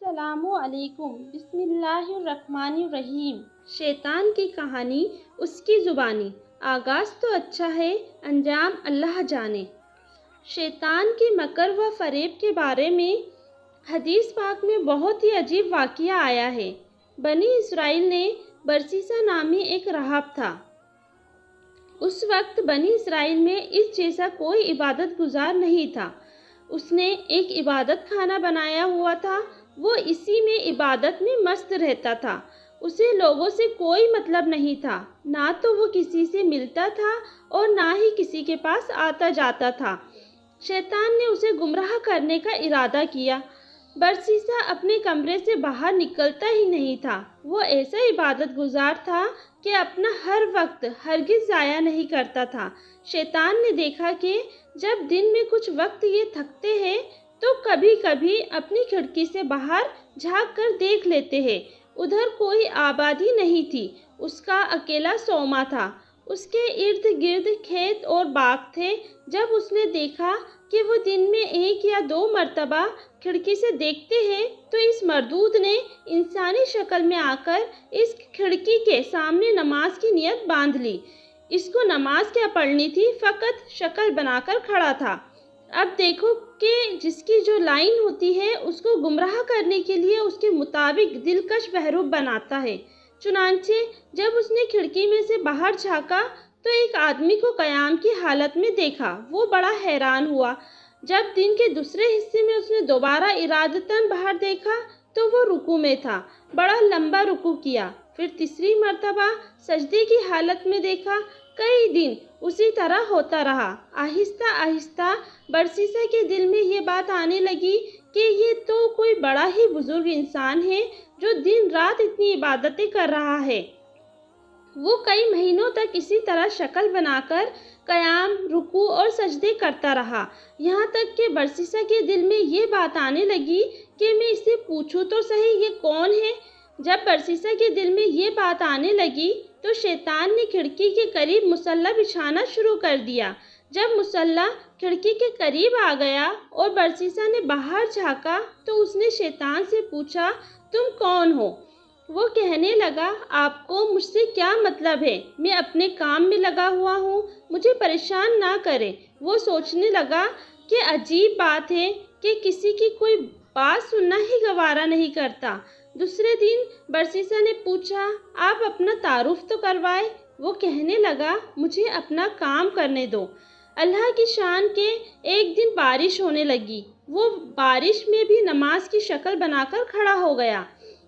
السلام علیکم۔ بسم اللہ الرحمن الرحیم۔ شیطان کی کہانی، اس کی زبانی۔ آغاز تو اچھا ہے، انجام اللہ جانے۔ شیطان کی مکر و فریب کے بارے میں حدیث پاک میں بہت ہی عجیب واقعہ آیا ہے۔ بنی اسرائیل نے برسیسا نامی ایک راہب تھا۔ اس وقت بنی اسرائیل میں اس جیسا کوئی عبادت گزار نہیں تھا۔ اس نے ایک عبادت خانہ بنایا ہوا تھا، وہ اسی میں عبادت میں مست رہتا تھا۔ اسے لوگوں سے کوئی مطلب نہیں تھا، نہ تو وہ کسی سے ملتا تھا اور نہ ہی کسی کے پاس آتا جاتا تھا۔ شیطان نے اسے گمراہ کرنے کا ارادہ کیا۔ برسیسا اپنے کمرے سے باہر نکلتا ہی نہیں تھا۔ وہ ایسا عبادت گزار تھا کہ اپنا ہر وقت ہرگز ضائع نہیں کرتا تھا۔ شیطان نے دیکھا کہ جب دن میں کچھ وقت یہ تھکتے ہیں تو کبھی کبھی اپنی کھڑکی سے باہر جھانک کر دیکھ لیتے ہیں۔ ادھر کوئی آبادی نہیں تھی، اس کا اکیلا سوما تھا۔ اس کے ارد گرد کھیت اور باغ تھے۔ جب اس نے دیکھا کہ وہ دن میں 1 یا 2 مرتبہ کھڑکی سے دیکھتے ہیں تو اس مردود نے انسانی شکل میں آ کر اس کھڑکی کے سامنے نماز کی نیت باندھ لی۔ اس کو نماز کیا پڑھنی تھی، فقط شکل بنا کر کھڑا تھا۔ اب دیکھو کہ جس کی جو لائن ہوتی ہے اس کو گمراہ کرنے کے لیے اس کے مطابق دلکش بہروپ بناتا ہے۔ چنانچہ جب اس نے کھڑکی میں سے باہر جھانکا تو ایک آدمی کو قیام کی حالت میں دیکھا۔ وہ بڑا حیران ہوا۔ جب دن کے دوسرے حصے میں اس نے دوبارہ ارادتاً باہر دیکھا تو وہ رکوع میں تھا۔ بڑا لمبا رکوع کیا، پھر تیسری مرتبہ سجدے کی حالت میں دیکھا۔ کئی دن اسی طرح ہوتا رہا۔ آہستہ آہستہ برسیسا کے دل میں یہ بات آنے لگی کہ یہ تو کوئی بڑا ہی بزرگ انسان ہے جو دن رات اتنی عبادتیں کر رہا ہے۔ وہ کئی مہینوں تک اسی طرح شکل بنا کر قیام، رکوع اور سجدے کرتا رہا، یہاں تک کہ برسیسا کے دل میں یہ بات آنے لگی کہ میں اسے پوچھوں تو صحیح یہ کون ہے۔ جب برسیسا کے دل میں یہ بات آنے لگی تو شیطان نے کھڑکی کے قریب مصلی بچھانا شروع کر دیا۔ جب مصلی کھڑکی کے قریب آ گیا اور برسیسا نے باہر جھانکا تو اس نے شیطان سے پوچھا، تم کون ہو؟ وہ کہنے لگا، آپ کو مجھ سے کیا مطلب ہے؟ میں اپنے کام میں لگا ہوا ہوں، مجھے پریشان نہ کرے۔ وہ سوچنے لگا کہ عجیب بات ہے کہ کسی کی کوئی بات سننا ہی گوارا نہیں کرتا۔ دوسرے دن برسیسا نے پوچھا، آپ اپنا تعارف تو کروائے۔ وہ کہنے لگا، مجھے اپنا کام کرنے دو۔ اللہ کی شان کہ ایک دن بارش ہونے لگی۔ وہ بارش میں بھی نماز کی شکل بنا کر کھڑا ہو گیا۔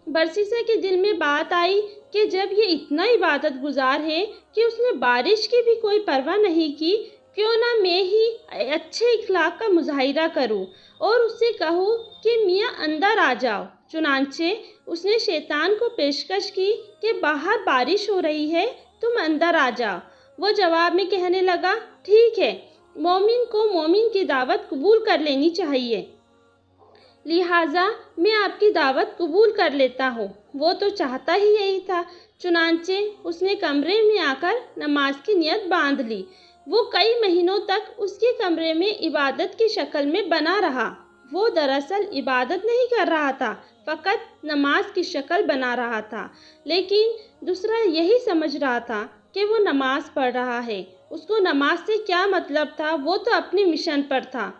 برسیسا کے دل میں بات آئی کہ جب یہ اتنا عبادت گزار ہے کہ اس نے بارش کی بھی کوئی پرواہ نہیں کی، کیوں نہ میں ہی اچھے اخلاق کا مظاہرہ کروں اور اس سے کہوں کہ میاں اندر آ جاؤ۔ چنانچہ اس نے شیطان کو پیشکش کی کہ باہر بارش ہو رہی ہے، تم اندر آ جاؤ۔ وہ جواب میں کہنے لگا، ٹھیک ہے، مومن کو مومن کی دعوت قبول کر لینی چاہیے، لہٰذا میں آپ کی دعوت قبول کر لیتا ہوں۔ وہ تو چاہتا ہی یہی تھا۔ چنانچہ اس نے کمرے میں آ کر نماز کی نیت باندھ لی۔ وہ کئی مہینوں تک اس کے کمرے میں عبادت کی شکل میں بنا رہا۔ وہ دراصل عبادت نہیں کر رہا تھا، فقط نماز کی شکل بنا رہا تھا، لیکن دوسرا یہی سمجھ رہا تھا کہ وہ نماز پڑھ رہا ہے۔ اس کو نماز سے کیا مطلب تھا، وہ تو اپنی مشن پر تھا۔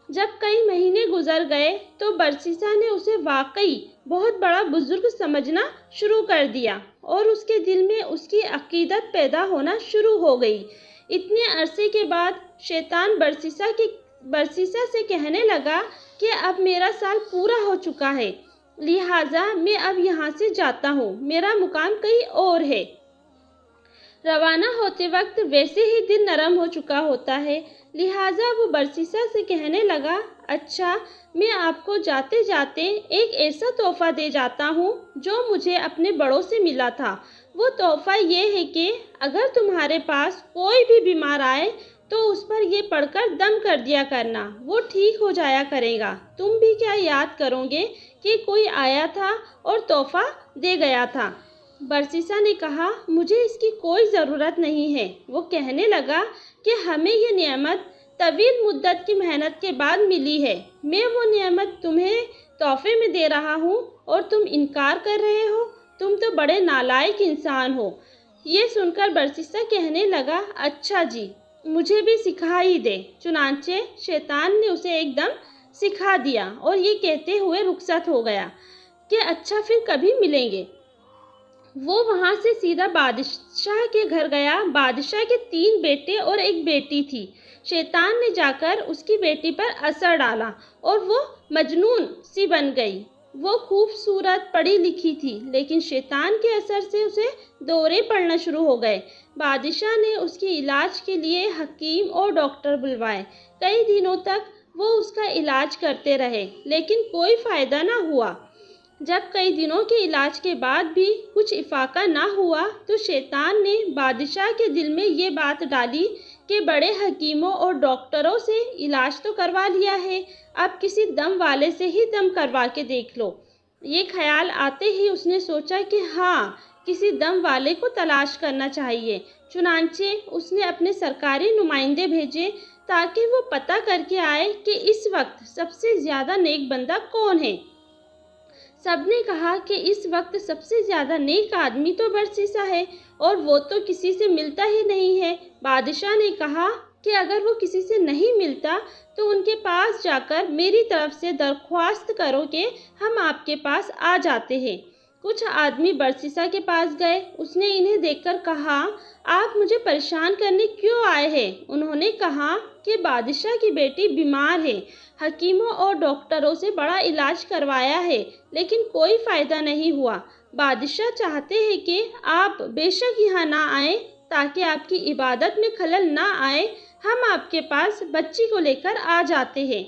جب کئی مہینے گزر گئے تو برسیسا نے اسے واقعی بہت بڑا بزرگ سمجھنا شروع کر دیا اور اس کے دل میں اس کی عقیدت پیدا ہونا شروع ہو گئی۔ اتنے عرصے کے بعد شیطان برسیسا سے کہنے لگا کہ اب میرا سال پورا ہو چکا ہے، لہٰذا میں اب یہاں سے جاتا ہوں، میرا مقام کہیں اور ہے۔ روانہ ہوتے وقت ویسے ہی دل نرم ہو چکا ہوتا ہے، لہٰذا وہ برسیسا سے کہنے لگا، اچھا، میں آپ کو جاتے جاتے ایک ایسا تحفہ دے جاتا ہوں جو مجھے اپنے بڑوں سے ملا تھا۔ وہ تحفہ یہ ہے کہ اگر تمہارے پاس کوئی بھی بیمار آئے تو اس پر یہ پڑھ کر دم کر دیا کرنا، وہ ٹھیک ہو جایا کرے گا۔ تم بھی کیا یاد کرو گے کہ کوئی آیا تھا اور تحفہ دے گیا تھا؟ برسیسا نے کہا، مجھے اس کی کوئی ضرورت نہیں ہے۔ وہ کہنے لگا کہ ہمیں یہ نعمت طویل مدت کی محنت کے بعد ملی ہے۔ میں وہ نعمت تمہیں تحفے میں دے رہا ہوں اور تم انکار کر رہے ہو، تم تو بڑے نالائق انسان ہو۔ یہ سن کر برسیسا کہنے لگا، اچھا جی، مجھے بھی سکھا ہی دے۔ چنانچہ شیطان نے اسے ایک دم سکھا دیا اور یہ کہتے ہوئے رخصت ہو گیا کہ اچھا پھر کبھی ملیں گے۔ وہ وہاں سے سیدھا بادشاہ کے گھر گیا۔ بادشاہ کے 3 بیٹے اور 1 بیٹی تھی۔ شیطان نے جا کر اس کی بیٹی پر اثر ڈالا اور وہ مجنون سی بن گئی۔ وہ خوبصورت پڑھی لکھی تھی، لیکن شیطان کے اثر سے اسے دورے پڑنا شروع ہو گئے۔ بادشاہ نے اس کے علاج کے لیے حکیم اور ڈاکٹر بلوائے۔ کئی دنوں تک وہ اس کا علاج کرتے رہے، لیکن کوئی فائدہ نہ ہوا۔ جب کئی دنوں کے علاج کے بعد بھی کچھ افاقہ نہ ہوا تو شیطان نے بادشاہ کے دل میں یہ بات ڈالی کہ بڑے حکیموں اور ڈاکٹروں سے علاج تو کروا لیا ہے، اب کسی دم والے سے ہی دم کروا کے دیکھ لو۔ یہ خیال آتے ہی اس نے سوچا کہ ہاں، کسی دم والے کو تلاش کرنا چاہیے۔ چنانچہ اس نے اپنے سرکاری نمائندے بھیجے تاکہ وہ پتہ کر کے آئے کہ اس وقت سب سے زیادہ نیک بندہ کون ہے۔ سب نے کہا کہ اس وقت سب سے زیادہ نیک آدمی تو برسیسا ہے اور وہ تو کسی سے ملتا ہی نہیں ہے۔ بادشاہ نے کہا کہ اگر وہ کسی سے نہیں ملتا تو ان کے پاس جا کر میری طرف سے درخواست کرو کہ ہم آپ کے پاس آ جاتے ہیں۔ کچھ آدمی برسیسا کے پاس گئے۔ اس نے انہیں دیکھ کر کہا، آپ مجھے پریشان کرنے کیوں آئے ہیں؟ انہوں نے کہا کہ بادشاہ کی بیٹی بیمار ہے، حکیموں اور ڈاکٹروں سے بڑا علاج کروایا ہے، لیکن کوئی فائدہ نہیں ہوا۔ بادشاہ چاہتے ہیں کہ آپ بے شک یہاں نہ آئیں تاکہ آپ کی عبادت میں خلل نہ آئے۔ ہم آپ کے پاس بچی کو لے کر آ جاتے ہیں،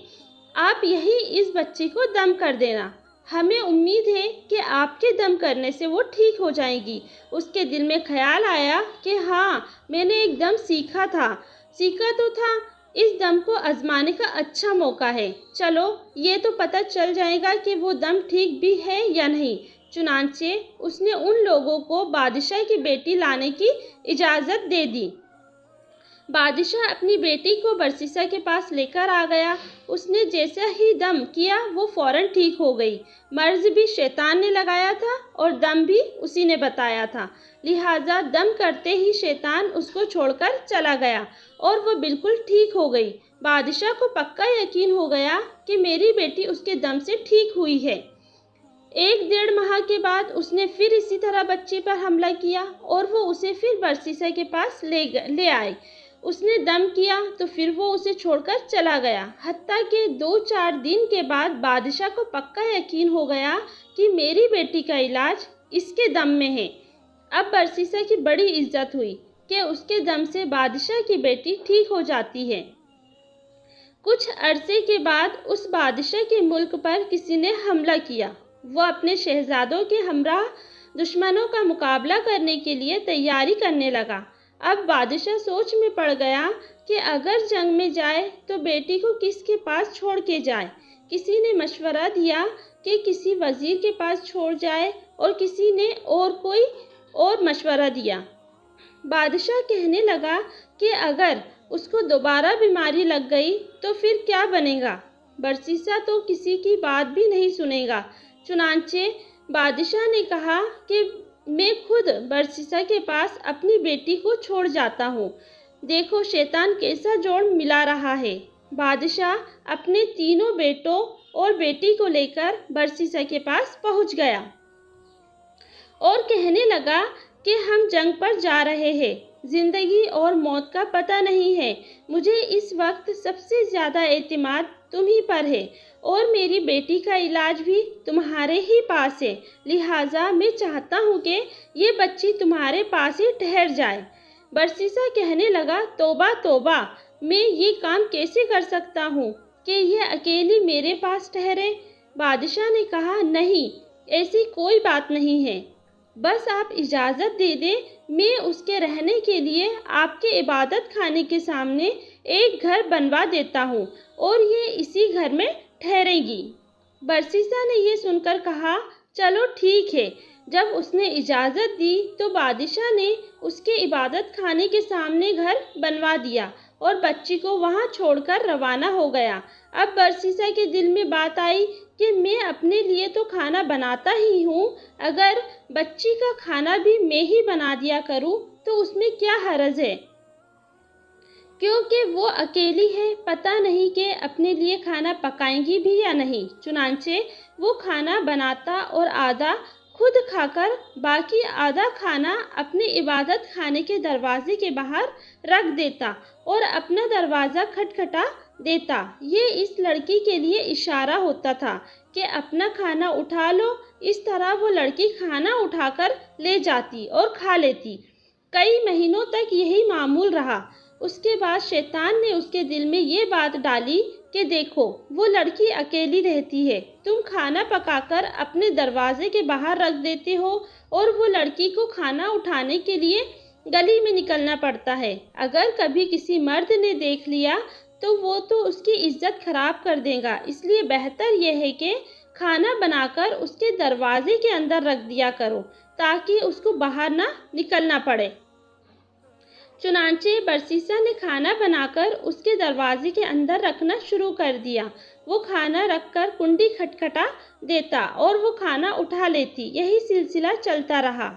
آپ یہی اس بچی کو دم کر دینا۔ ہمیں امید ہے کہ آپ کے دم کرنے سے وہ ٹھیک ہو جائے گی۔ اس کے دل میں خیال آیا کہ ہاں، میں نے ایک دم سیکھا تو تھا، اس دم کو آزمانے کا اچھا موقع ہے۔ چلو، یہ تو پتہ چل جائے گا کہ وہ دم ٹھیک بھی ہے یا نہیں۔ چنانچہ اس نے ان لوگوں کو بادشاہ کی بیٹی لانے کی اجازت دے دی۔ بادشاہ اپنی بیٹی کو برسیسا کے پاس لے کر آ گیا۔ اس نے جیسا ہی دم کیا وہ فوراً ٹھیک ہو گئی۔ مرض بھی شیطان نے لگایا تھا اور دم بھی اسی نے بتایا تھا، لہٰذا دم کرتے ہی شیطان اس کو چھوڑ کر چلا گیا اور وہ بالکل ٹھیک ہو گئی۔ بادشاہ کو پکا یقین ہو گیا کہ میری بیٹی اس کے دم سے ٹھیک ہوئی ہے۔ 1 ماہ کے بعد اس نے پھر اسی طرح بچی پر حملہ کیا اور وہ اسے پھر برسیسا کے پاس لے آئے۔ اس نے دم کیا تو پھر وہ اسے چھوڑ کر چلا گیا، حتیٰ کہ 2-4 دن کے بعد بادشاہ کو پکا یقین ہو گیا کہ میری بیٹی کا علاج اس کے دم میں ہے۔ اب برسیسا کی بڑی عزت ہوئی کہ اس کے دم سے بادشاہ کی بیٹی ٹھیک ہو جاتی ہے۔ کچھ عرصے کے بعد اس بادشاہ کے ملک پر کسی نے حملہ کیا۔ وہ اپنے شہزادوں کے ہمراہ دشمنوں کا مقابلہ کرنے کے لیے تیاری کرنے لگا۔ اب بادشاہ سوچ میں پڑ گیا کہ اگر جنگ میں جائے تو بیٹی کو کس کے پاس چھوڑ کے جائے۔ کسی نے مشورہ دیا کہ کسی وزیر کے پاس چھوڑ جائے اور کسی نے کوئی اور مشورہ دیا۔ بادشاہ کہنے لگا کہ اگر اس کو دوبارہ بیماری لگ گئی تو پھر کیا بنے گا؟ برسیسا تو کسی کی بات بھی نہیں سنے گا۔ چنانچہ بادشاہ نے کہا کہ میں خود برسیسا کے پاس اپنی بیٹی کو چھوڑ جاتا ہوں۔ دیکھو شیطان کیسا جوڑ ملا رہا ہے۔ بادشاہ اپنے 3 بیٹوں اور بیٹی کو لے کر برسیسا کے پاس پہنچ گیا اور کہنے لگا کہ ہم جنگ پر جا رہے ہیں، زندگی اور موت کا پتہ نہیں ہے، مجھے اس وقت سب سے زیادہ اعتماد تمہیں پر ہے اور میری بیٹی کا علاج بھی تمہارے ہی پاس ہے، لہٰذا میں چاہتا ہوں کہ یہ بچی تمہارے پاس ہی ٹھہر جائے۔ برسیسا کہنے لگا، توبہ توبہ، میں یہ کام کیسے کر سکتا ہوں کہ یہ اکیلی میرے پاس ٹھہرے؟ بادشاہ نے کہا، نہیں، ایسی کوئی بات نہیں ہے، بس آپ اجازت دے دیں، میں اس کے رہنے کے لیے آپ کے عبادت خانے کے سامنے ایک گھر بنوا دیتا ہوں اور یہ اسی گھر میں ٹھہرے گی۔ برسیسا نے یہ سن کر کہا، چلو ٹھیک ہے۔ جب اس نے اجازت دی تو بادشاہ نے اس کے عبادت خانے کے سامنے گھر بنوا دیا اور بچی کو وہاں چھوڑ کر روانہ ہو گیا۔ اب برسیسا کے دل میں بات آئی کہ میں اپنے لیے تو کھانا بناتا ہی ہوں، اگر بچی کا کھانا بھی میں ہی بنا دیا کروں تو اس میں کیا حرج ہے، کیونکہ وہ اکیلی ہے، پتہ نہیں کہ اپنے لیے کھانا پکائیں گی بھی یا نہیں۔ چنانچہ وہ کھانا بناتا اور آدھا خود کھا کر باقی آدھا کھانا اپنے عبادت خانے کے دروازے کے باہر رکھ دیتا اور اپنا دروازہ کھٹکھٹا دیتا۔ یہ اس لڑکی کے لیے اشارہ ہوتا تھا کہ اپنا کھانا اٹھا لو۔ اس طرح وہ لڑکی کھانا اٹھا کر لے جاتی اور کھا لیتی۔ کئی مہینوں تک یہی معمول رہا۔ اس کے بعد شیطان نے اس کے دل میں یہ بات ڈالی کہ دیکھو، وہ لڑکی اکیلی رہتی ہے، تم کھانا پکا کر اپنے دروازے کے باہر رکھ دیتے ہو اور وہ لڑکی کو کھانا اٹھانے کے لیے گلی میں نکلنا پڑتا ہے۔ اگر کبھی کسی مرد نے دیکھ لیا تو وہ تو اس کی عزت خراب کر دے گا، اس لیے بہتر یہ ہے کہ کھانا بنا کر اس کے دروازے کے اندر رکھ دیا کرو تاکہ اس کو باہر نہ نکلنا پڑے۔ چنانچہ برسیسا نے کھانا بنا کر اس کے دروازے کے اندر رکھنا شروع کر دیا۔ وہ کھانا رکھ کر کنڈی کھٹکھٹا دیتا اور وہ کھانا اٹھا لیتی۔ یہی سلسلہ چلتا رہا۔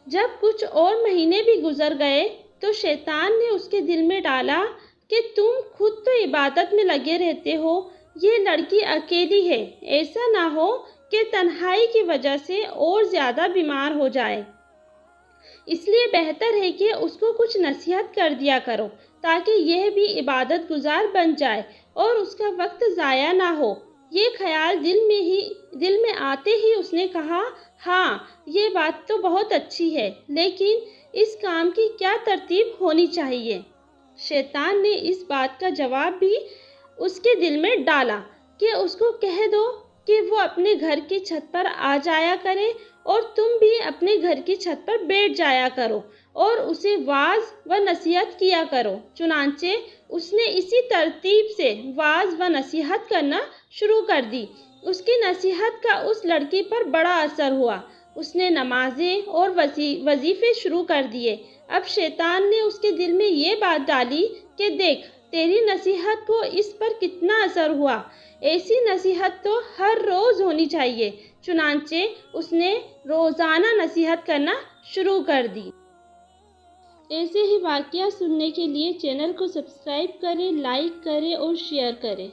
جب کچھ اور مہینے بھی گزر گئے تو شیطان نے اس کے دل میں ڈالا کہ تم خود تو عبادت میں لگے رہتے ہو، یہ لڑکی اکیلی ہے، ایسا نہ ہو کہ تنہائی کی وجہ سے اور زیادہ بیمار ہو جائے، اس لیے بہتر ہے کہ اس کو کچھ نصیحت کر دیا کرو تاکہ یہ بھی عبادت گزار بن جائے اور اس کا وقت ضائع نہ ہو۔ یہ خیال دل میں آتے ہی اس نے کہا، ہاں یہ بات تو بہت اچھی ہے، لیکن اس کام کی کیا ترتیب ہونی چاہیے؟ شیطان نے اس بات کا جواب بھی اس کے دل میں ڈالا کہ اس کو کہہ دو کہ وہ اپنے گھر کی چھت پر آ جایا کرے اور تم بھی اپنے گھر کی چھت پر بیٹھ جایا کرو اور اسے واعظ و نصیحت کیا کرو۔ چنانچہ اس نے اسی ترتیب سے واعظ و نصیحت کرنا شروع کر دی۔ اس کی نصیحت کا اس لڑکی پر بڑا اثر ہوا۔ اس نے نمازیں اور وظیفے شروع کر دیے۔ اب شیطان نے اس کے دل میں یہ بات ڈالی کہ دیکھ، تیری نصیحت کو اس پر کتنا اثر ہوا، ایسی نصیحت تو ہر روز ہونی چاہیے۔ چنانچہ اس نے روزانہ نصیحت کرنا شروع کر دی۔ ایسے ہی واقعہ سننے کے لیے چینل کو سبسکرائب کریں، لائک کریں اور شیئر کریں۔